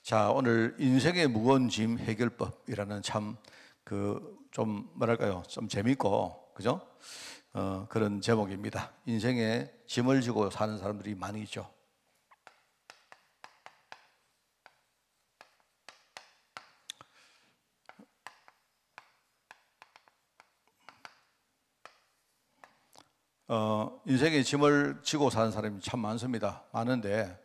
자, 오늘 인생의 무거운 짐 해결법이라는 참 좀 뭐랄까요? 좀 재밌고 그죠? 그런 제목입니다. 인생의 짐을 지고 사는 사람들이 많이 있죠. 인생의 짐을 지고 사는 사람이 참 많습니다. 많은데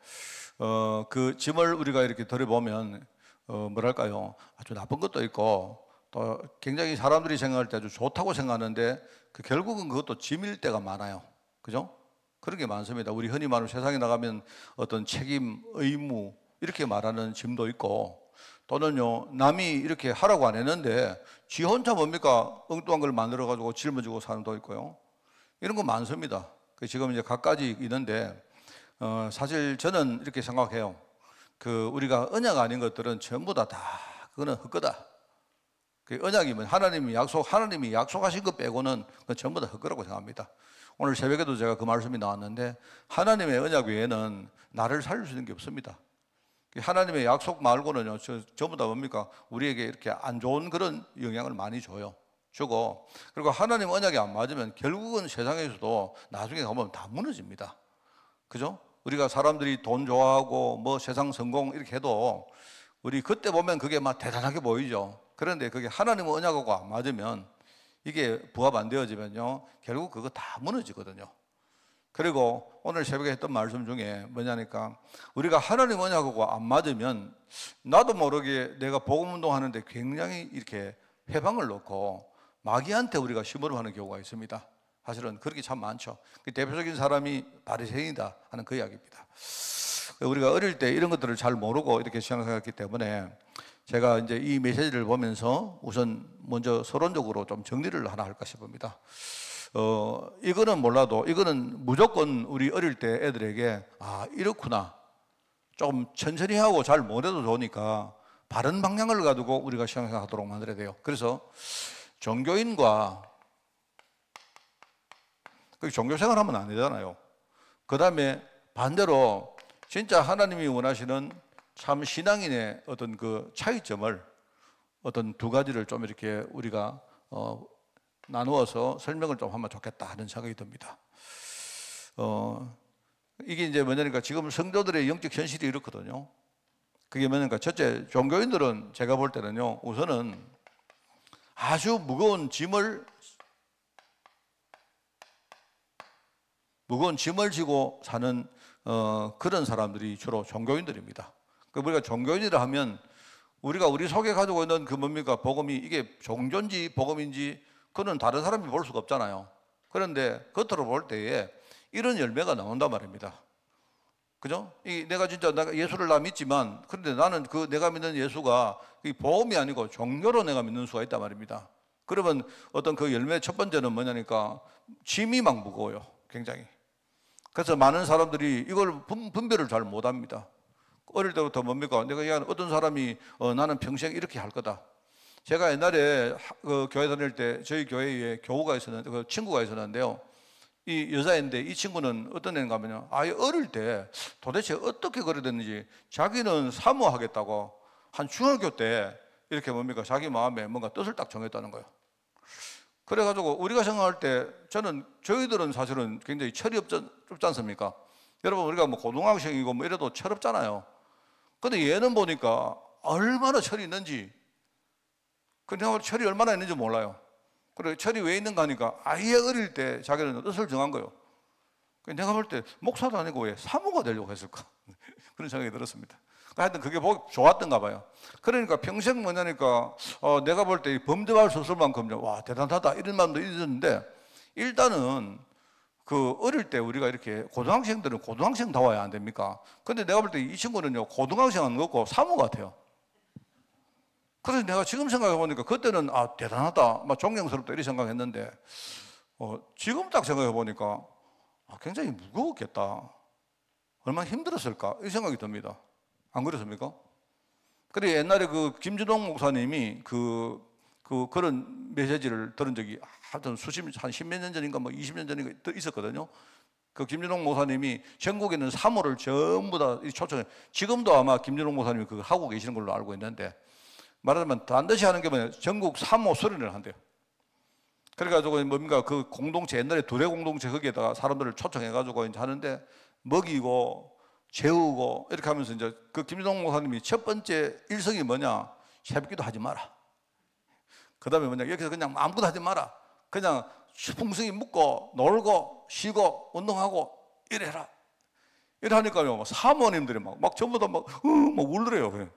그 짐을 우리가 이렇게 들어보면 뭐랄까요? 아주 나쁜 것도 있고 또 굉장히 사람들이 생각할 때 아주 좋다고 생각하는데 결국은 그것도 짐일 때가 많아요. 그죠? 그런 게 많습니다. 우리 흔히 말하는 세상에 나가면 어떤 책임, 의무 이렇게 말하는 짐도 있고 또는요 남이 이렇게 하라고 안 했는데 지 혼자 뭡니까? 엉뚱한 걸 만들어 가지고 짊어지고 사는 도 있고요. 이런 거 많습니다. 지금 이제 각가지 있는데 사실 저는 이렇게 생각해요. 우리가 언약 아닌 것들은 전부 다 그거는 헛거다. 언약이면 하나님이 약속하신 것 빼고는 그건 전부 다 헛거라고 생각합니다. 오늘 새벽에도 제가 그 말씀이 나왔는데 하나님의 언약 외에는 나를 살릴 수 있는 게 없습니다. 하나님의 약속 말고는요 전부 다 뭡니까? 우리에게 이렇게 안 좋은 그런 영향을 많이 주고 그리고 하나님 언약이 안 맞으면 결국은 세상에서도 나중에 가면 다 무너집니다. 그죠? 우리가 사람들이 돈 좋아하고 뭐 세상 성공 이렇게 해도 우리 그때 보면 그게 막 대단하게 보이죠. 그런데 그게 하나님 언약하고 안 맞으면 이게 부합 안 되어지면요 결국 그거 다 무너지거든요. 그리고 오늘 새벽에 했던 말씀 중에 뭐냐니까 우리가 하나님 언약하고 안 맞으면 나도 모르게 내가 복음 운동하는데 굉장히 이렇게 회방을 놓고 마귀한테 우리가 심부름하는 경우가 있습니다. 사실은 그렇게 참 많죠. 대표적인 사람이 바리새인이다 하는 그 이야기입니다. 우리가 어릴 때 이런 것들을 잘 모르고 이렇게 생각했기 때문에 제가 이제 이 메시지를 보면서 우선 먼저 서론적으로 좀 정리를 하나 할까 싶습니다. 이거는 몰라도 이거는 무조건 우리 어릴 때 애들에게 이렇구나 좀 천천히 하고 잘 못해도 좋으니까 바른 방향을 가지고 우리가 생각하도록 만들어야 돼요. 그래서 종교인과 종교생활 하면 안 되잖아요. 그 다음에 반대로 진짜 하나님이 원하시는 참 신앙인의 어떤 그 차이점을 어떤 두 가지를 좀 이렇게 우리가 나누어서 설명을 좀 하면 좋겠다 하는 생각이 듭니다. 이게 이제 뭐냐니까 지금 성도들의 영적 현실이 이렇거든요. 그게 뭐냐니까 첫째, 종교인들은 제가 볼 때는요 우선은 아주 무거운 짐을 지고 사는 그런 사람들이 주로 종교인들입니다. 우리가 종교인이라 하면 우리가 우리 속에 가지고 있는 그 뭡니까? 복음이 이게 종교인지 복음인지 그는 다른 사람이 볼 수가 없잖아요. 그런데 겉으로 볼 때에 이런 열매가 나온단 말입니다. 그죠? 내가 진짜 예수를 믿지만 그런데 나는 내가 믿는 예수가 복음이 아니고 종교로 내가 믿는 수가 있단 말입니다. 그러면 어떤 그 열매 첫 번째는 뭐냐니까 짐이 막 무거워요. 굉장히. 그래서 많은 사람들이 이걸 분별을 잘 못합니다. 어릴 때부터 뭡니까? 내가 얘기하는 어떤 사람이 나는 평생 이렇게 할 거다. 제가 옛날에 교회 다닐 때 저희 교회에 교우가 있었는데 친구가 있었는데요. 이 여자인데 이 친구는 어떤 애인가 하면요. 아예 어릴 때 도대체 어떻게 그래 됐는지 자기는 사모하겠다고 한 중학교 때 이렇게 뭡니까? 자기 마음에 뭔가 뜻을 딱 정했다는 거예요. 그래가지고 우리가 생각할 때 저희들은 사실은 굉장히 철이 없지 않습니까? 여러분 우리가 뭐 고등학생이고 뭐 이래도 철없잖아요. 근데 얘는 보니까 얼마나 철이 있는지 그냥 철이 얼마나 있는지 몰라요. 그리고 철이 왜 있는가 하니까 아예 어릴 때 자기는 뜻을 정한 거예요. 내가 볼 때 목사도 아니고 왜 사모가 되려고 했을까? 그런 생각이 들었습니다. 하여튼 그게 보기 좋았던가 봐요. 그러니까 평생 뭐냐니까 내가 볼 때 범접할 수 없을 만큼 와 대단하다 이런 마음도 있었는데 일단은 어릴 때 우리가 이렇게 고등학생들은 고등학생다워야 안 됩니까? 근데 내가 볼 때 이 친구는요 고등학생은 없고 사모 같아요. 그래서 내가 지금 생각해 보니까 그때는 대단하다 막 존경스럽다 이렇게 생각했는데 지금 딱 생각해 보니까 굉장히 무거웠겠다. 얼마나 힘들었을까 이 생각이 듭니다. 안 그렇습니까? 그래 옛날에 김준홍 목사님이 그런 메시지를 들은 적이 하여튼 한 10몇 년 전인가 뭐 20년 전인가 있었거든요. 그 김준홍 목사님이 전국에 있는 사모를 전부 다 초청해. 지금도 아마 김준홍 목사님이 그거 하고 계시는 걸로 알고 있는데, 말하자면 반드시 하는 게 뭐냐, 전국 사모 수련회를 한대요. 그래가지고 뭡니까, 그 공동체, 옛날에 두레 공동체 거기에다가 사람들을 초청해가지고 이제 하는데, 먹이고 재우고 이렇게 하면서 이제 그 김준홍 목사님이 첫 번째 일성이 뭐냐, 새벽기도 하지 마라. 그 다음에 뭐냐, 여기서 그냥 아무것도 하지 마라. 그냥 풍성히 묵고 놀고 쉬고 운동하고 이래라. 이러니까요, 사모님들이 막 전부 다 막 울더래요. 그냥.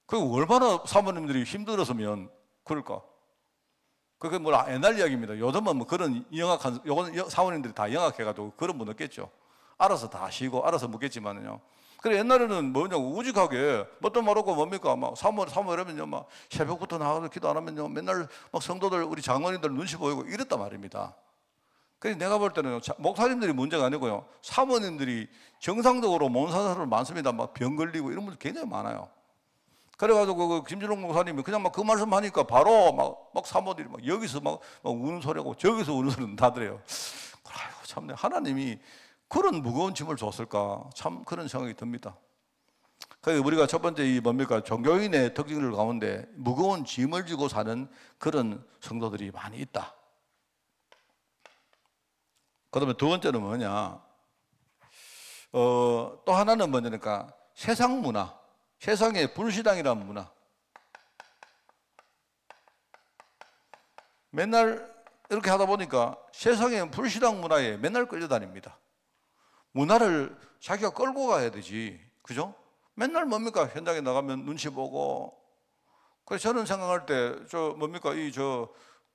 그 얼마나 사모님들이 힘들었으면 그럴까? 그게 뭐 옛날 이야기입니다. 요즘은 뭐 그런 영악한, 요건 사모님들이 다 영악해가지고 그런 분 없겠죠. 알아서 다 쉬고 알아서 묵겠지만은요. 그래, 옛날에는 뭐냐고, 우직하게, 뭣도 모르고 뭡니까, 막 사모 이러면요, 막 새벽부터 나가서 기도 안 하면요, 맨날 막 성도들, 우리 장로님들 눈치 보이고 이랬단 말입니다. 그래서 내가 볼 때는 목사님들이 문제가 아니고요, 사모님들이 정상적으로 못 사는 사람 많습니다. 막 병 걸리고 이런 분들 굉장히 많아요. 그래가지고 그 김준홍 목사님이 그냥 막 그 말씀 하니까 바로 막 사모들이 막 여기서 막 우는 소리하고 저기서 우는 소리는 나더래요. 아유, 참네, 하나님이 그런 무거운 짐을 줬을까? 참 그런 생각이 듭니다. 그래서 우리가 첫 번째 이 뭡니까? 종교인의 특징들 가운데 무거운 짐을 지고 사는 그런 성도들이 많이 있다. 그다음에 두 번째는 뭐냐? 또 하나는 뭐냐니까 세상 문화, 세상의 불신앙이라는 문화. 맨날 이렇게 하다 보니까 세상의 불신앙 문화에 맨날 끌려다닙니다. 문화를 자기가 끌고 가야 되지, 그죠? 맨날 뭡니까, 현장에 나가면 눈치 보고. 그래서 저는 생각할 때 뭡니까,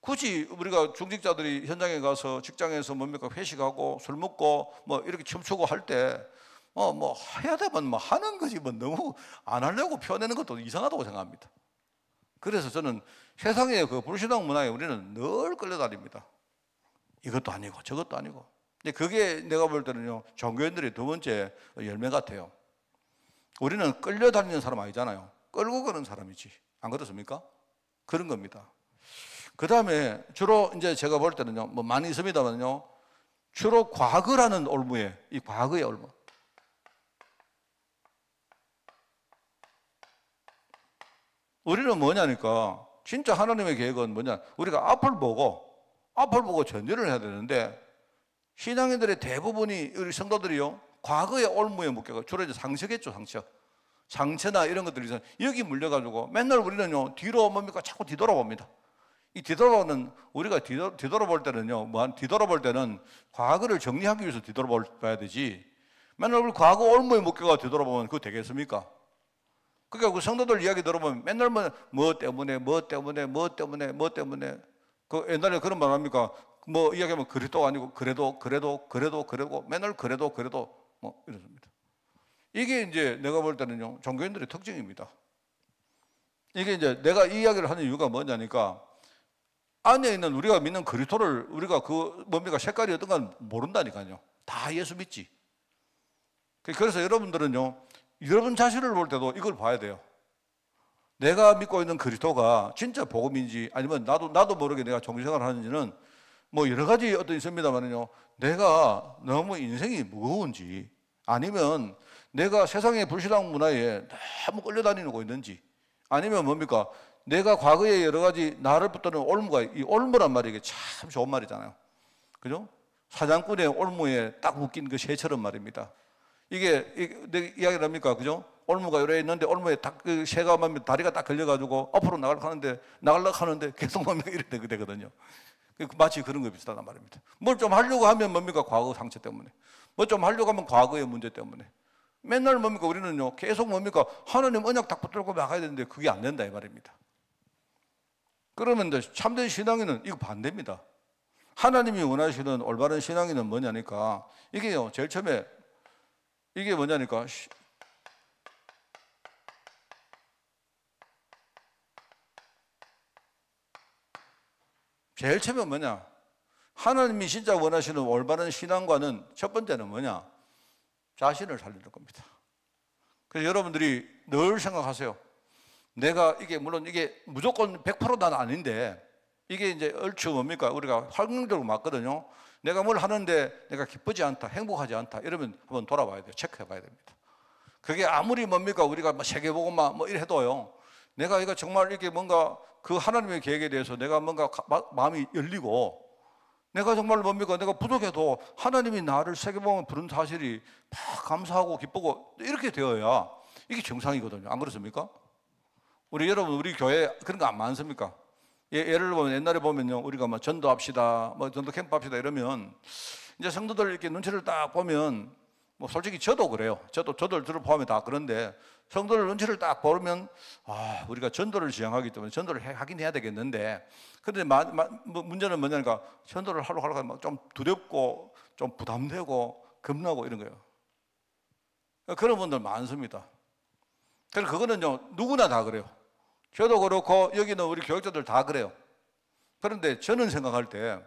굳이 우리가 중직자들이 현장에 가서 직장에서 뭡니까, 회식하고 술 먹고 뭐 이렇게 춤추고 할 때 뭐 해야 되면 뭐 하는 거지, 뭐 너무 안 하려고 표현하는 것도 이상하다고 생각합니다. 그래서 저는 세상의 그 불신앙 문화에 우리는 늘 끌려다닙니다. 이것도 아니고 저것도 아니고. 근데 그게 내가 볼 때는요, 종교인들의 두 번째 열매 같아요. 우리는 끌려다니는 사람 아니잖아요. 끌고 가는 사람이지. 안 그렇습니까? 그런 겁니다. 그 다음에 주로 이제 제가 볼 때는요, 뭐 많이 있습니다만요, 주로 과거라는 올무에, 이 과거의 올무. 우리는 뭐냐니까, 진짜 하나님의 계획은 뭐냐, 우리가 앞을 보고 전진을 해야 되는데, 신앙인들의 대부분이, 우리 성도들이요, 과거의 올무에 묶여가 주로 이제 상처겠죠, 상처나 이런 것들이 있어요. 여기 물려가지고 맨날 우리는요, 뒤로 뭡니까, 자꾸 뒤돌아봅니다. 이 뒤돌아보는, 우리가 뒤돌아볼 때는요, 뒤돌아볼 때는 과거를 정리하기 위해서 뒤돌아봐야 되지, 맨날 우리 과거 올무에 묶여가 뒤돌아보면 그거 되겠습니까? 그러니까 그 성도들 이야기 들어보면 맨날 뭐 때문에 그 옛날에 그런 말 합니까? 뭐 이야기하면 그리도 아니고 그래도 맨날 그래도 뭐 이렇습니다. 이게 이제 내가 볼 때는요, 종교인들의 특징입니다. 이게 이제 내가 이 이야기를 하는 이유가 뭐냐니까, 안에 있는 우리가 믿는 그리스도를 우리가 그 뭡니까, 색깔이 어떤 건 모른다니까요. 다 예수 믿지. 그래서 여러분들은요, 여러분 자신을 볼 때도 이걸 봐야 돼요. 내가 믿고 있는 그리스도가 진짜 복음인지, 아니면 나도 모르게 내가 종교생활을 하는지는 뭐 여러 가지 어떤 있습니다만요, 내가 너무 인생이 무거운지, 아니면 내가 세상의 불신앙 문화에 너무 끌려다니고 있는지, 아니면 뭡니까, 내가 과거에 여러 가지 나를 붙드는 올무가, 이 올무란 말이 이게 참 좋은 말이잖아요. 그죠? 사냥꾼의 올무에 딱 묶인 그 새처럼 말입니다. 이게 내 이야기를 합니까? 그죠? 올무가 요래 있는데 올무에 딱 그 새가 다리가 딱 걸려가지고 앞으로 나가려고 하는데 계속 뭡니까, 이렇게 되거든요. 마치 그런 거 비슷하단 말입니다. 뭘 좀 하려고 하면 뭡니까, 과거 상처 때문에. 뭐 좀 하려고 하면 과거의 문제 때문에. 맨날 뭡니까, 우리는요, 계속 뭡니까, 하나님 언약 딱 붙들고 나가야 되는데 그게 안 된다 이 말입니다. 그러면 참된 신앙인은 이거 반대입니다. 하나님이 원하시는 올바른 신앙인은 뭐냐니까, 이게요, 제일 처음에 이게 뭐냐니까, 제일 처음에 뭐냐, 하나님이 진짜 원하시는 올바른 신앙과는 첫 번째는 뭐냐, 자신을 살리는 겁니다. 그래서 여러분들이 늘 생각하세요. 내가 물론 이게 무조건 100% 난 아닌데, 이게 이제 얼추 뭡니까? 우리가 활용적으로 맞거든요. 내가 뭘 하는데 내가 기쁘지 않다, 행복하지 않다, 이러면 한번 돌아봐야 돼요. 체크해 봐야 됩니다. 그게 아무리 뭡니까? 우리가 뭐 세계복음화 뭐 이래도요. 내가 이거 정말 이렇게 뭔가 그 하나님의 계획에 대해서 내가 뭔가 마음이 열리고, 내가 정말 뭡니까? 내가 부족해도 하나님이 나를 세계복음에 부른 사실이 막 감사하고 기쁘고 이렇게 되어야 이게 정상이거든요. 안 그렇습니까? 우리 여러분, 우리 교회 그런 거 안 많습니까? 예를 보면 옛날에 보면요, 우리가 뭐 전도합시다, 뭐 전도 캠프 합시다 이러면 이제 성도들 이렇게 눈치를 딱 보면, 뭐 솔직히 저도 그래요. 저들 포함해 다 그런데, 성도들 눈치를 딱 보면 우리가 전도를 지향하기 때문에 전도를 하긴 해야 되겠는데, 근데 문제는 뭐냐니까 전도를 하러 좀 두렵고 좀 부담되고 겁나고 이런 거예요. 그런 분들 많습니다. 그래서 그거는요, 누구나 다 그래요. 저도 그렇고 여기는 우리 교육자들 다 그래요. 그런데 저는 생각할 때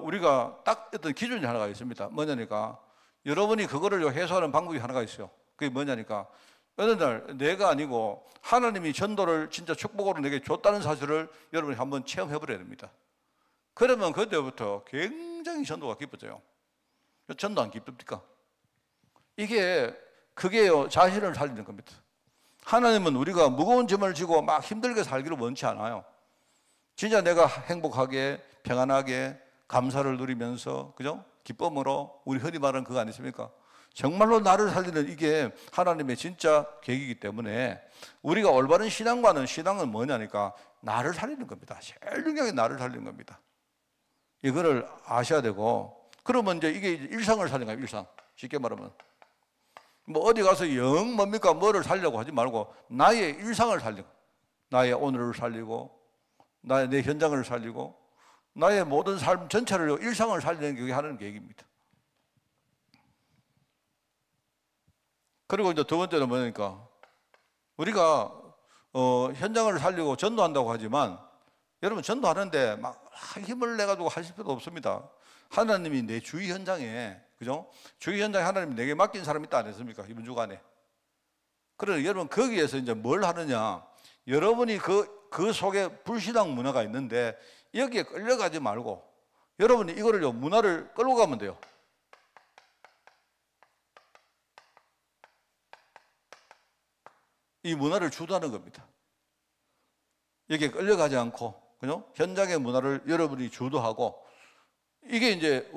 우리가 딱 어떤 기준이 하나가 있습니다. 뭐냐니까 여러분이 그거를 해소하는 방법이 하나가 있어요. 그게 뭐냐니까 어느 날 내가 아니고 하나님이 전도를 진짜 축복으로 내게 줬다는 사실을 여러분이 한번 체험해 버려야 됩니다. 그러면 그때부터 굉장히 전도가 기뻐져요. 전도 안 기쁩니까? 그게요, 자신을 살리는 겁니다. 하나님은 우리가 무거운 짐을 지고 막 힘들게 살기를 원치 않아요. 진짜 내가 행복하게 평안하게 감사를 누리면서, 그죠? 기쁨으로, 우리 흔히 말하는 그거 아니십니까? 정말로 나를 살리는 이게 하나님의 진짜 계획이기 때문에 우리가 올바른 신앙은 뭐냐니까 나를 살리는 겁니다. 제일 중요한 게 나를 살리는 겁니다. 이거를 아셔야 되고, 그러면 이제 이게 일상을 살리는 거예요. 일상. 쉽게 말하면 뭐 어디 가서 영 뭡니까 뭐를 살려고 하지 말고 나의 일상을 살리고, 나의 오늘을 살리고, 내 현장을 살리고, 나의 모든 삶 전체를, 일상을 살리는 게 하는 계획입니다. 그리고 이제 두 번째는 뭐냐니까 우리가 현장을 살리고 전도한다고 하지만, 여러분 전도하는데 막 힘을 내가지고 하실 필요 없습니다. 하나님이 내 주위 현장에, 그죠? 주위 현장에 하나님이 내게 맡긴 사람이 있다 안 했습니까? 이번 주간에. 그래서 여러분 거기에서 이제 뭘 하느냐, 여러분이 그 속에 불신앙 문화가 있는데 여기에 끌려가지 말고 여러분이 이거를요, 문화를 끌고 가면 돼요. 이 문화를 주도하는 겁니다. 여기에 끌려가지 않고, 그죠? 현장의 문화를 여러분이 주도하고, 이게 이제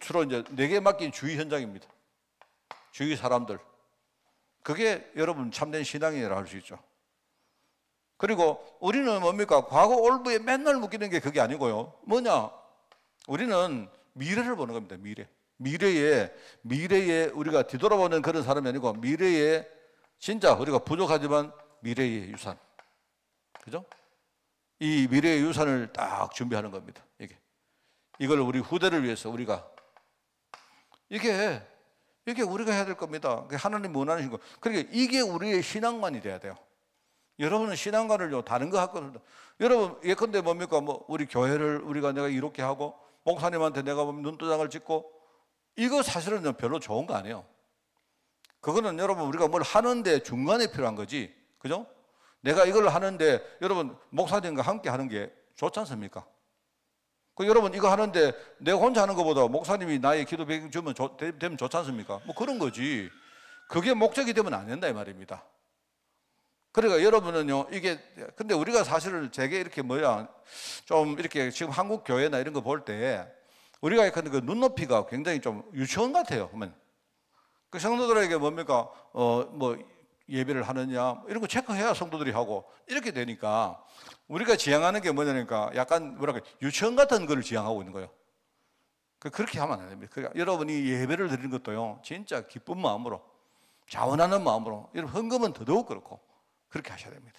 주로 이제 내게 맡긴 주위 현장입니다. 주위 사람들. 그게 여러분 참된 신앙이라고 할 수 있죠. 그리고 우리는 뭡니까? 과거 올부에 맨날 묶이는 게 그게 아니고요. 뭐냐? 우리는 미래를 보는 겁니다. 미래에 우리가 뒤돌아보는 그런 사람이 아니고, 미래에 진짜 우리가 부족하지만 미래의 유산. 그죠? 이 미래의 유산을 딱 준비하는 겁니다. 이걸 우리 후대를 위해서 이게 우리가 해야 될 겁니다. 하나님 원하는 거. 그러니까 이게 우리의 신앙관이 돼야 돼요. 여러분은 신앙관을요, 다른 거 하거든요. 여러분, 예컨대 뭡니까? 뭐, 우리 교회를 내가 이렇게 하고, 목사님한테 내가 눈도장을 찍고, 이거 사실은 별로 좋은 거 아니에요. 그거는 여러분, 우리가 뭘 하는데 중간에 필요한 거지. 그죠? 내가 이걸 하는데, 여러분, 목사님과 함께 하는 게 좋지 않습니까? 여러분, 이거 하는데 내가 혼자 하는 것보다 목사님이 나의 기도 배경 주면 되면 좋지 않습니까? 뭐 그런 거지. 그게 목적이 되면 안 된다 이 말입니다. 그러니까 여러분은요, 근데 우리가 사실은 되게 이렇게 좀 이렇게 지금 한국 교회나 이런 거 볼 때 우리가 그 눈높이가 굉장히 좀 유치원 같아요. 그 성도들에게 뭡니까? 뭐 예배를 하느냐 이런 거 체크해야 성도들이 하고 이렇게 되니까 우리가 지향하는 게 뭐냐니까 약간 유치원 같은 걸 지향하고 있는 거예요. 그렇게 하면 안 됩니다. 그러니까 여러분이 예배를 드리는 것도요, 진짜 기쁜 마음으로, 자원하는 마음으로, 여러분 헌금은 더더욱 그렇고 그렇게 하셔야 됩니다.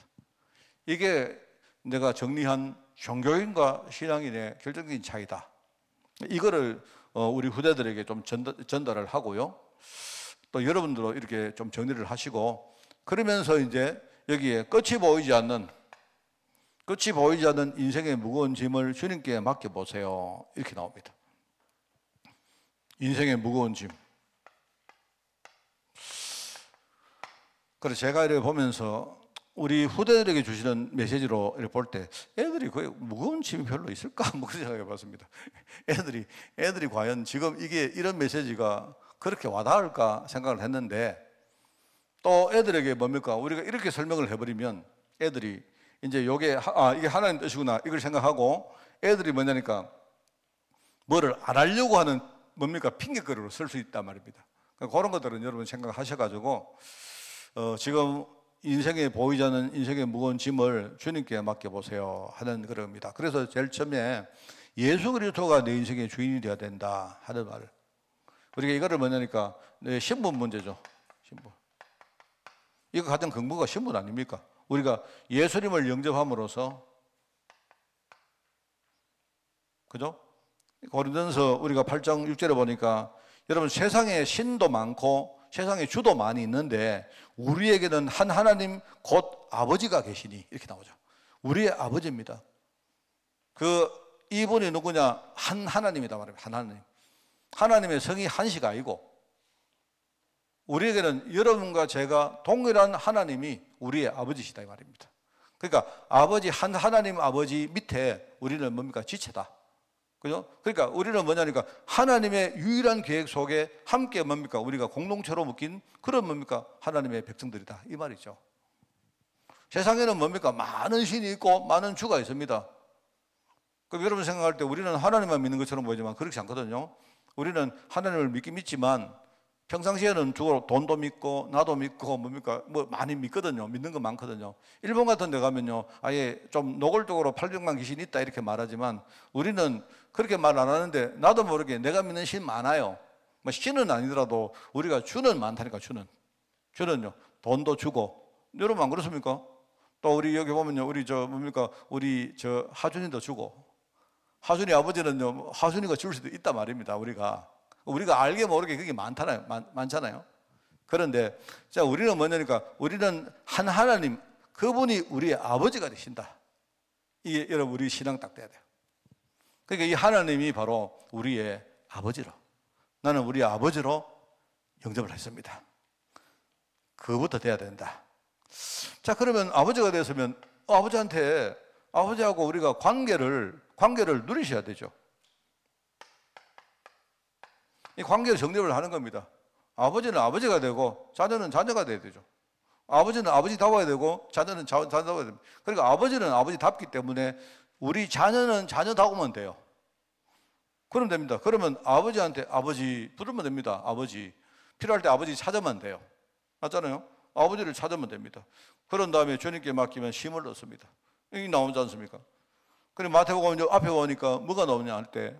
이게 내가 정리한 종교인과 신앙인의 결정적인 차이다. 이거를 우리 후대들에게 좀 전달을 하고요. 또 여러분들도 이렇게 좀 정리를 하시고, 그러면서 이제 여기에 끝이 보이지 않는 인생의 무거운 짐을 주님께 맡겨보세요. 이렇게 나옵니다. 인생의 무거운 짐. 그래서 제가 이렇게 보면서 우리 후대들에게 주시는 메시지로 이렇게 볼 때 애들이 거의 무거운 짐이 별로 있을까? 뭐 그런 생각해 봤습니다. 애들이 과연 지금 이게 이런 메시지가 그렇게 와닿을까 생각을 했는데, 또 애들에게 뭡니까? 우리가 이렇게 설명을 해버리면 애들이 이제 이게 하나님 뜻이구나 이걸 생각하고, 애들이 뭐냐니까 뭐를 안 하려고 하는 뭡니까? 핑계거리로 쓸 수 있단 말입니다. 그런 것들은 여러분 생각하셔가지고 지금 인생에 보이지 않는 인생의 무거운 짐을 주님께 맡겨보세요 하는 그럽니다. 그래서 제일 처음에 예수 그리스도가 내 인생의 주인이 되어야 된다 하는 말을, 우리가 이거를 뭐냐니까 신분 문제죠. 신분. 이거 가장 근거가 신분 아닙니까? 우리가 예수님을 영접함으로써, 그죠? 고린도전서 우리가 8장 6절에 보니까 여러분 세상에 신도 많고 세상에 주도 많이 있는데 우리에게는 한 하나님 곧 아버지가 계시니, 이렇게 나오죠. 우리의 아버지입니다. 이분이 누구냐? 한 하나님이다 말입니다. 한 하나님. 하나님의 성이 한시가 아니고 우리에게는 여러분과 제가 동일한 하나님이 우리의 아버지시다 이 말입니다. 그러니까 한 하나님 아버지 밑에 우리는 뭡니까? 지체다. 그죠? 그러니까 우리는 뭐냐니까 하나님의 유일한 계획 속에 함께 뭡니까? 우리가 공동체로 묶인 그런 뭡니까? 하나님의 백성들이다 이 말이죠. 세상에는 뭡니까? 많은 신이 있고 많은 주가 있습니다. 그럼 여러분 생각할 때 우리는 하나님만 믿는 것처럼 보이지만 그렇지 않거든요. 우리는 하나님을 믿긴 믿지만 평상시에는 주로 돈도 믿고 나도 믿고 뭡니까? 많이 믿거든요. 믿는 거 많거든요. 일본 같은 데 가면요, 아예 좀 노골적으로 800만 귀신이 있다 이렇게 말하지만 우리는 그렇게 말 안 하는데 나도 모르게 내가 믿는 신 많아요. 신은 아니더라도 우리가 주는 많다니까. 주는요 돈도 주고. 여러분 안 그렇습니까? 또 우리 여기 보면요, 우리 하준이도 주고, 하준이 아버지는요 하준이가 줄 수도 있단 말입니다. 우리가 알게 모르게 그게 많잖아요. 그런데 자, 우리는 뭐냐니까 우리는 한 하나님, 그분이 우리의 아버지가 되신다. 이게 여러분 우리 신앙 딱 돼야 돼요. 그러니까 이 하나님이 바로 우리의 아버지로, 나는 우리 아버지로 영접을 했습니다. 그부터 돼야 된다. 자, 그러면 아버지가 됐으면 아버지하고 우리가 관계를 누리셔야 되죠. 이 관계를 정립을 하는 겁니다. 아버지는 아버지가 되고 자녀는 자녀가 돼야 되죠. 아버지는 아버지다워야 되고 자녀는 자녀다워야 됩니다. 그러니까 아버지는 아버지답기 때문에 우리 자녀는 자녀다우면 돼요. 그러면 됩니다. 그러면 아버지한테 아버지 부르면 됩니다. 아버지. 필요할 때 아버지 찾으면 돼요. 맞잖아요? 아버지를 찾으면 됩니다. 그런 다음에 주님께 맡기면 힘을 얻습니다. 여기 나오지 않습니까? 그리고 마태복음 앞에 보니까 뭐가 나오냐 할 때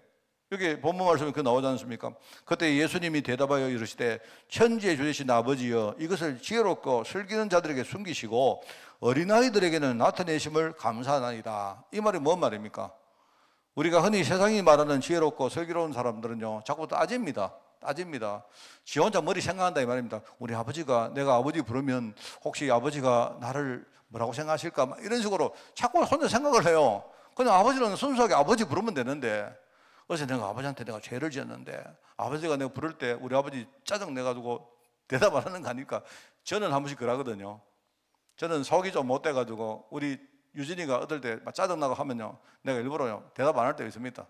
여기 본문 말씀에 그 나오지 않습니까? 그때 예수님이 대답하여 이르시되 천지에 주신 아버지여 이것을 지혜롭고 슬기는 자들에게 숨기시고 어린아이들에게는 나타내심을 감사하나이다. 이 말이 뭔 말입니까? 우리가 흔히 세상이 말하는 지혜롭고 슬기로운 사람들은요 자꾸 따집니다. 지 혼자 머리 생각한다 이 말입니다. 우리 아버지가, 내가 아버지 부르면 혹시 아버지가 나를 뭐라고 생각하실까? 이런 식으로 자꾸 혼자 생각을 해요. 그냥 아버지는 순수하게 아버지 부르면 되는데, 어제 내가 아버지한테 내가 죄를 지었는데 아버지가 내가 부를 때 우리 아버지 짜증 내가지고 대답 안 하는 거 아니까 저는 한 번씩 그러거든요. 저는 속이 좀 못 돼가지고 우리 유진이가 어떨 때 짜증나고 하면요 내가 일부러요 대답 안 할 때가 있습니다.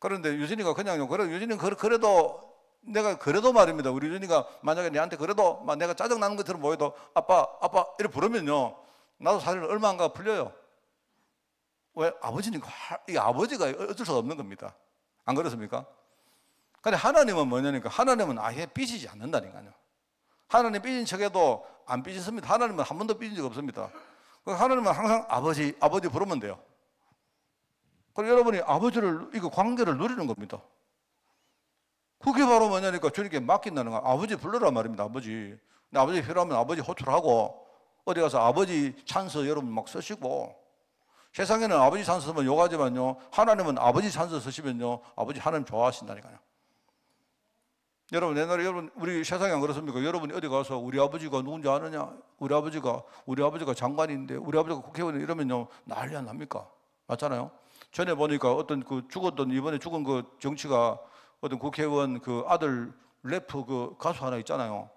그런데 유진이가 그냥요, 유진이는 그래도 내가 그래도 말입니다. 우리 유진이가 만약에 내한테 그래도 내가 짜증나는 것처럼 보여도 아빠 이렇게 부르면요 나도 사실 얼마인가 풀려요. 왜? 아버지니까. 이 아버지가 어쩔 수가 없는 겁니다. 안 그렇습니까? 근데 하나님은 뭐냐니까 하나님은 아예 삐지지 않는다니까요. 하나님 삐진 척해도 안 삐졌습니다. 하나님은 한 번도 삐진 적 없습니다. 하나님은 항상 아버지 부르면 돼요. 그리고 여러분이 아버지를, 이거 관계를 누리는 겁니다. 그게 바로 뭐냐니까 주님께 맡긴다는 거. 아버지 불러란 말입니다. 아버지. 근데 아버지 필요하면 아버지 호출하고 어디 가서 아버지 찬스 여러분 막 쓰시고, 세상에는 아버지 찬스 쓰면 욕하지만요 하나님은 아버지 찬스 쓰시면요 아버지 하나님 좋아하신다니까요. 여러분 옛날에 우리 세상에 안 그렇습니까? 여러분이 어디 가서 우리 아버지가 누군지 아느냐? 우리 아버지가 장관인데 우리 아버지가 국회의원 이러면요 난리 안 납니까? 맞잖아요. 전에 보니까 어떤 이번에 죽은 그 정치가 어떤 국회의원 그 아들 래퍼 그 가수 하나 있잖아요.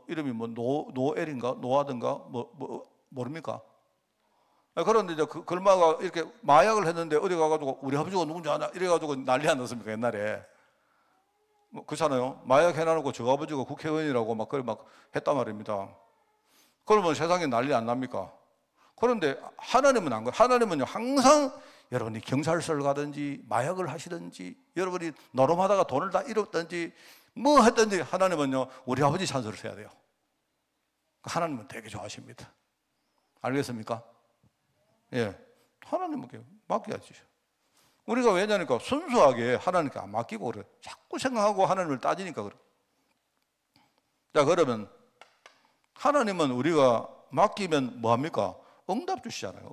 이름이 뭐 노엘인가 노아든가 모릅니까? 그런데 이제 그 걸마가 이렇게 마약을 했는데 어디 가가지고 우리 아버지가 누군지 아나 이래가지고 난리 안 났습니까 옛날에? 그렇잖아요. 마약 해놔놓고 저 아버지가 국회의원이라고 막 그걸 막 했단 말입니다. 그러면 세상에 난리 안 납니까? 그런데 하나님은 안 그래요. 하나님은요 항상 여러분이 경찰서를 가든지 마약을 하시든지 여러분이 노름하다가 돈을 다 잃었든지 뭐 했든지 하나님은요 우리 아버지 찬스를 써야 돼요. 하나님은 되게 좋아하십니다. 알겠습니까? 예, 하나님께 맡겨야지. 우리가 왜냐니까 순수하게 하나님께 안 맡기고 그래. 자꾸 생각하고 하나님을 따지니까 그래. 자, 그러면 하나님은 우리가 맡기면 뭐 합니까? 응답 주시잖아요.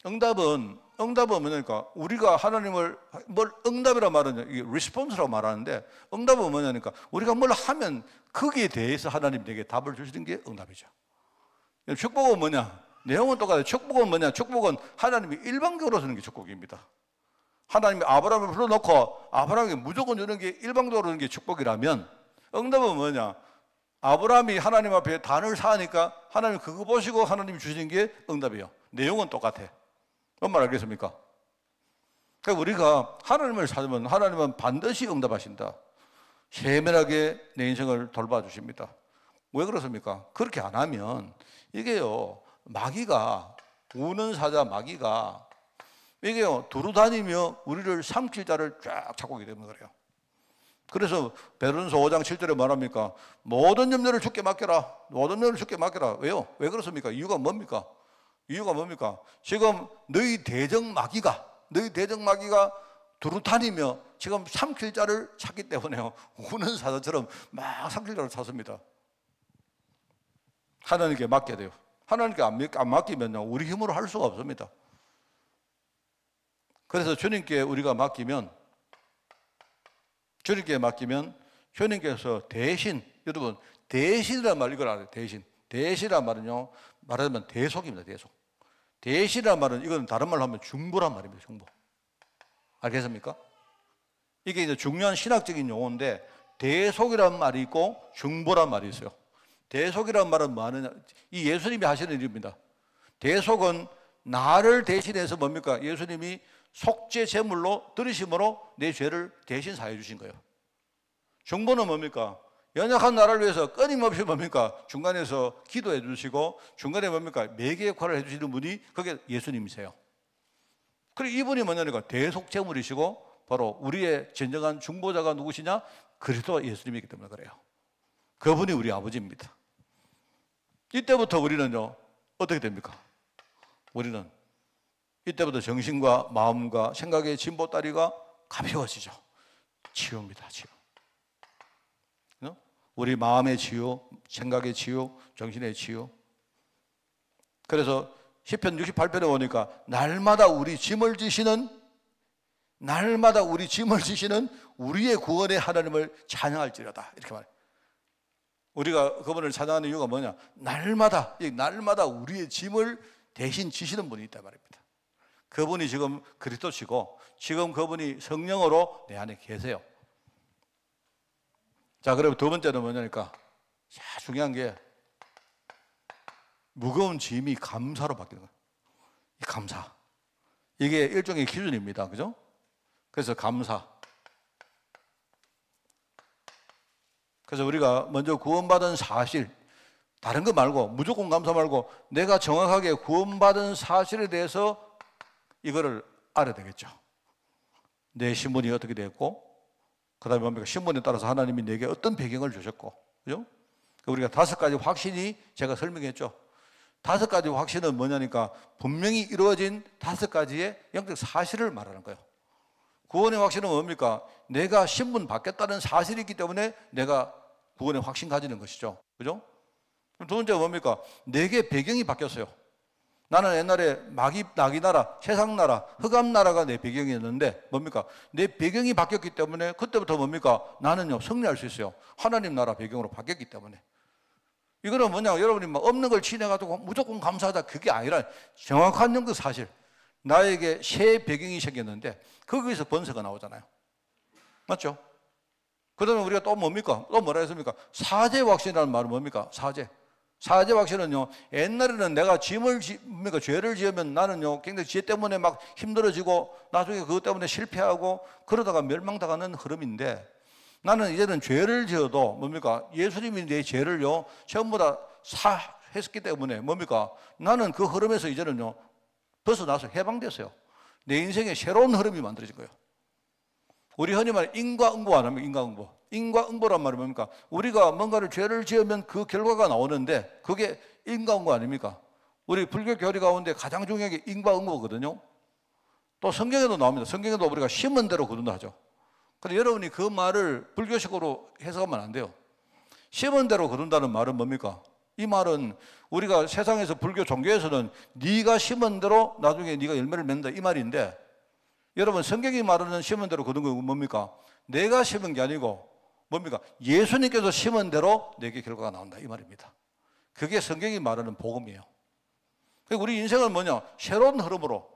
응답은 뭐냐니까 우리가 하나님을 응답이라 말은 이게 response라고 말하는데 응답은 뭐냐니까 우리가 뭘 하면 거기에 대해서 하나님에게 답을 주시는 게 응답이죠. 축복은 뭐냐? 내용은 똑같아요. 축복은 뭐냐? 축복은 하나님이 일방적으로 주는 게 축복입니다. 하나님이 아브라함을 불러놓고 아브라함에게 무조건 주는 게 일방적으로 주는 게 축복이라면 응답은 뭐냐? 아브라함이 하나님 앞에 단을 쌓으니까 하나님 그거 보시고 하나님이 주시는 게 응답이에요. 내용은 똑같아. 뭔 말 알겠습니까? 그러니까 우리가 하나님을 찾으면 하나님은 반드시 응답하신다. 세밀하게 내 인생을 돌봐주십니다. 왜 그렇습니까? 그렇게 안 하면 이게요 마귀가 우는 사자 마귀가 이게요 두루다니며 우리를 삼킬 자를 쫙 찾고 오기 때문에 그래요. 그래서 베드로전서 5장 7절에 말합니까? 모든 염려를 주께 맡겨라. 모든 염려를 주께 맡겨라. 왜요? 왜 그렇습니까? 이유가 뭡니까? 지금 너희 대적 마귀가 두루다니며 지금 삼킬 자를 찾기 때문에요. 우는 사자처럼 막 삼킬 자를 찾습니다. 하나님께 맡겨야 돼요. 하나님께 안 맡기면요 우리 힘으로 할 수가 없습니다. 그래서 주님께 우리가 맡기면 주님께서 대신 여러분 대신이라는 말 이걸 알아요. 대신이라는 말은요 말하자면 대속입니다. 대신이라는 말은 이건 다른 말로 하면 중보란 말입니다. 중보. 알겠습니까? 이게 이제 중요한 신학적인 용어인데 대속이라는 말이 있고 중보란 말이 있어요. 대속이라는 말은 뭐 하느냐? 이 예수님이 하시는 일입니다. 대속은 나를 대신해서 뭡니까? 예수님이 속죄 제물로 들으심으로 내 죄를 대신 사해 주신 거예요. 중보는 뭡니까? 연약한 나라를 위해서 끊임없이 뭡니까? 중간에서 기도해 주시고 중간에 뭡니까? 매개 역할을 해 주시는 분이 그게 예수님이세요. 그리고 이분이 뭐냐니까 대속 제물이시고 바로 우리의 진정한 중보자가 누구시냐? 그리스도 예수님이기 때문에 그래요. 그분이 우리 아버지입니다. 이때부터 우리는요 어떻게 됩니까? 우리는 이때부터 정신과 마음과 생각의 진보다리가 가벼워지죠. 치유입니다. 치유. 우리 마음의 치유, 생각의 치유, 정신의 치유. 그래서 시편 68편에 보니까 날마다 우리 짐을 지시는 우리의 구원의 하나님을 찬양할지로다 이렇게 말해요. 우리가 그분을 찬양하는 이유가 뭐냐? 날마다 우리의 짐을 대신 지시는 분이 있단 말입니다. 그분이 지금 그리스도시고 지금 그분이 성령으로 내 안에 계세요. 자, 그럼 두 번째는 뭐냐니까 중요한 게 무거운 짐이 감사로 바뀌는 거예요. 이 감사. 이게 일종의 기준입니다. 그죠? 그래서 감사. 그래서 우리가 먼저 구원받은 사실, 다른 거 말고 무조건 감사 말고 내가 정확하게 구원받은 사실에 대해서 이거를 알아야 되겠죠. 내 신분이 어떻게 됐고 그 다음에 뭡니까? 신분에 따라서 하나님이 내게 어떤 배경을 주셨고, 그죠? 우리가 5가지 확신이 제가 설명했죠. 5가지 확신은 뭐냐니까 분명히 이루어진 5가지의 영적 사실을 말하는 거예요. 구원의 확신은 뭡니까? 내가 신분 바뀌었다는 사실이 있기 때문에 내가 구원의 확신 가지는 것이죠. 그죠? 두 번째가 뭡니까? 내게 배경이 바뀌었어요. 나는 옛날에 나기 나라, 세상 나라, 흑암 나라가 내 배경이었는데 뭡니까? 내 배경이 바뀌었기 때문에 그때부터 뭡니까? 나는요 승리할 수 있어요. 하나님 나라 배경으로 바뀌었기 때문에. 이거는 뭐냐? 여러분이 막 없는 걸 치내가지고 무조건 감사하다 그게 아니라 정확한 영적 사실. 나에게 새 배경이 생겼는데 거기서 번세가 나오잖아요. 맞죠? 그다음에 우리가 또 뭡니까? 또 뭐라 했습니까? 사죄 확신이라는 말은 뭡니까? 사죄. 사죄 확신은요, 옛날에는 내가 죄를 지으면 나는요, 굉장히 죄 때문에 막 힘들어지고 나중에 그것 때문에 실패하고 그러다가 멸망당하는 흐름인데, 나는 이제는 죄를 지어도 뭡니까? 예수님이 내 죄를요, 전부 다 사했기 때문에 뭡니까? 나는 그 흐름에서 이제는요, 벗어나서 해방됐어요. 내 인생에 새로운 흐름이 만들어진 거예요. 우리 흔히 말해 인과응보 안 합니까? 인과응보. 인과응보란 말이 뭡니까? 우리가 뭔가를 죄를 지으면 그 결과가 나오는데 그게 인과응보 아닙니까? 우리 불교 교리 가운데 가장 중요한 게 인과응보거든요. 또 성경에도 나옵니다. 성경에도 우리가 심은 대로 거둔다 하죠. 그런데 여러분이 그 말을 불교식으로 해석하면 안 돼요. 심은 대로 거둔다는 말은 뭡니까? 이 말은 우리가 세상에서 불교 종교에서는 네가 심은 대로 나중에 네가 열매를 맺는다 이 말인데, 여러분 성경이 말하는 심은 대로 거둔 건 뭡니까? 내가 심은 게 아니고 뭡니까? 예수님께서 심은 대로 내게 결과가 나온다 이 말입니다. 그게 성경이 말하는 복음이에요. 우리 인생은 뭐냐? 새로운 흐름으로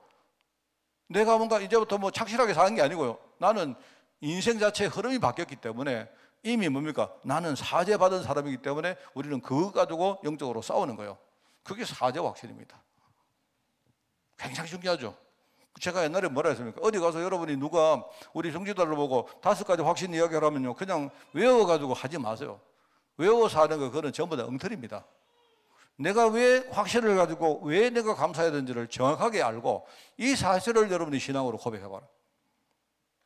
내가 뭔가 이제부터 뭐 착실하게 사는 게 아니고요. 나는 인생 자체의 흐름이 바뀌었기 때문에 이미 뭡니까? 나는 사죄받은 사람이기 때문에 우리는 그거 가지고 영적으로 싸우는 거예요. 그게 사죄 확신입니다. 굉장히 중요하죠. 제가 옛날에 뭐라 했습니까? 어디 가서 여러분이 누가 우리 성지자를 보고 5가지 확신 이야기를 하면요, 그냥 외워가지고 하지 마세요. 외워서 하는 거 그거는 전부 다 엉터리입니다. 내가 왜 확신을 가지고 왜 내가 감사해야 되는지를 정확하게 알고 이 사실을 여러분이 신앙으로 고백해봐라.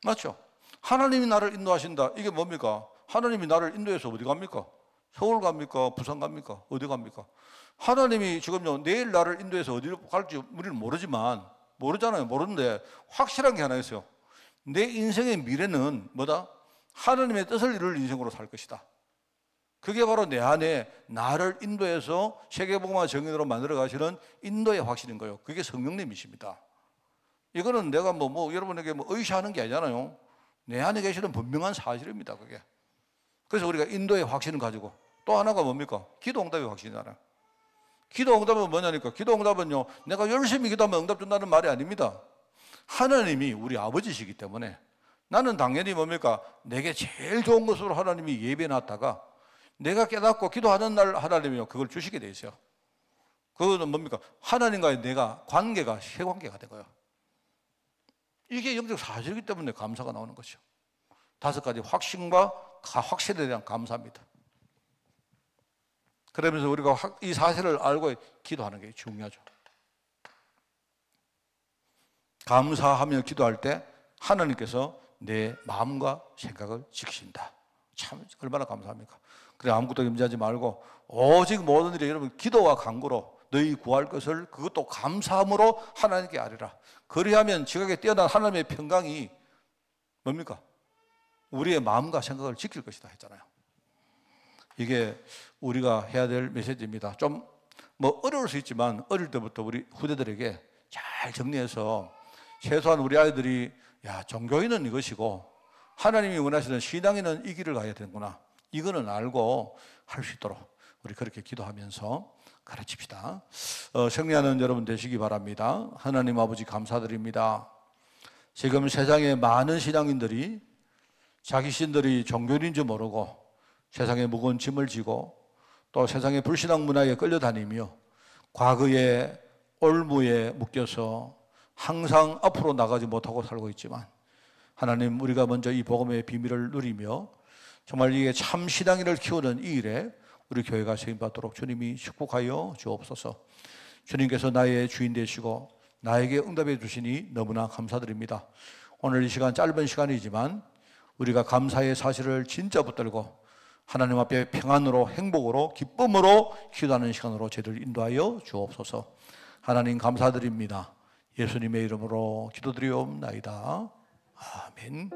맞죠? 하나님이 나를 인도하신다. 이게 뭡니까? 하나님이 나를 인도해서 어디 갑니까? 서울 갑니까? 부산 갑니까? 어디 갑니까? 하나님이 지금요, 내일 나를 인도해서 어디로 갈지 우리는 모르잖아요. 모르는데 확실한 게 하나 있어요. 내 인생의 미래는 뭐다? 하나님의 뜻을 이룰 인생으로 살 것이다. 그게 바로 내 안에 나를 인도해서 세계복음화 정인으로 만들어 가시는 인도의 확신인 거예요. 그게 성령님이십니다. 이거는 내가 여러분에게 의시하는 게 아니잖아요. 내 안에 계시는 분명한 사실입니다. 그게. 그래서 우리가 인도의 확신을 가지고 또 하나가 뭡니까? 기도응답의 확신이잖아요. 기도응답은 뭐냐니까? 기도응답은요, 내가 열심히 기도하면 응답 준다는 말이 아닙니다. 하나님이 우리 아버지시기 때문에 나는 당연히 뭡니까? 내게 제일 좋은 것으로 하나님이 예배해놨다가 내가 깨닫고 기도하는 날 하나님이요, 그걸 주시게 돼 있어요. 그거는 뭡니까? 하나님과의 내가 관계가 새 관계가 된 거예요. 이게 영적 사실이기 때문에 감사가 나오는 것이죠. 5가지 확신과 확신에 대한 감사입니다. 그러면서 우리가 이 사실을 알고 기도하는 게 중요하죠. 감사하며 기도할 때 하나님께서 내 마음과 생각을 지키신다. 참 얼마나 감사합니까? 그래 아무것도 염려하지 말고 오직 모든 일에 여러분 기도와 간구로 너희 구할 것을 그것도 감사함으로 하나님께 아뢰라. 그리하면 지각에 뛰어난 하나님의 평강이 뭡니까? 우리의 마음과 생각을 지킬 것이다 했잖아요. 이게 우리가 해야 될 메시지입니다. 좀 어려울 수 있지만 어릴 때부터 우리 후대들에게 잘 정리해서 최소한 우리 아이들이 종교인은 이것이고 하나님이 원하시는 신앙인은 이 길을 가야 되는구나, 이거는 알고 할 수 있도록 우리 그렇게 기도하면서 가르칩시다. 승리하는 여러분 되시기 바랍니다. 하나님 아버지 감사드립니다. 지금 세상에 많은 신앙인들이 자기 신들이 종교인인 줄 모르고 세상에 무거운 짐을 지고 또 세상의 불신앙 문화에 끌려다니며 과거의 올무에 묶여서 항상 앞으로 나가지 못하고 살고 있지만, 하나님 우리가 먼저 이 복음의 비밀을 누리며 정말 이게 참 신앙인을 키우는 이 일에 우리 교회가 세임받도록 주님이 축복하여 주옵소서. 주님께서 나의 주인 되시고 나에게 응답해 주시니 너무나 감사드립니다. 오늘 이 시간 짧은 시간이지만 우리가 감사의 사실을 진짜 붙들고 하나님 앞에 평안으로 행복으로 기쁨으로 기도하는 시간으로 저희를 인도하여 주옵소서. 하나님 감사드립니다. 예수님의 이름으로 기도드리옵나이다. 아멘.